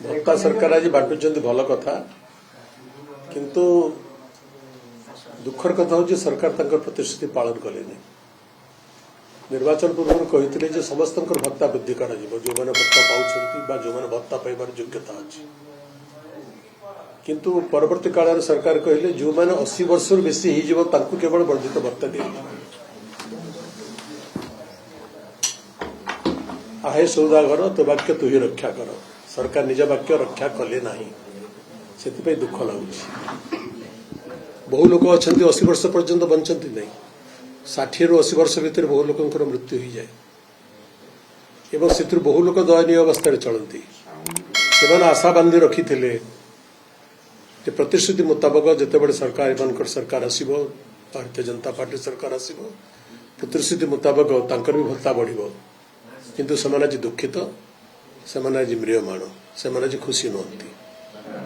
भत्ता सरकार आज बांटुंट भल कथा किंतु दुखर कथा हूँ सरकार प्रतिश्रुति पालन कले निर्वाचन पूर्व कहते समस्त भत्ता वृद्धि कर जो मैंने भत्ता पाँच जो मैंने भत्ता पाइबार योग्यता अच्छी किंतु परवर्ती काल सरकार कहले जो मैंने 80 वर्ष बेसी केवल वर्धित भत्ता दिए आहे सौदागर तो वाक्य तु ही रक्षा कर सरकार निज वाक्य रक्षा कले नहीं से दुख लगुच बहु लोक अच्छा 80 वर्ष पर्यंत बंचती नहीं 60 ରୁ 80 वर्ष भितर बहु लोकंर मृत्यु हो जाए एवं से बहु लोक दयनीय अवस्था चलती से आशा बांधी रखी प्रतिश्रुति मुताबक जितेबाला सरकार सरकार आसो भारतीय जनता पार्टी सरकार आसो प्रतिश्रुति मुताबक तांकर भी भत्ता बढ़िबो किंतु से दुखित से म्रियमाण से खुशी नुहति।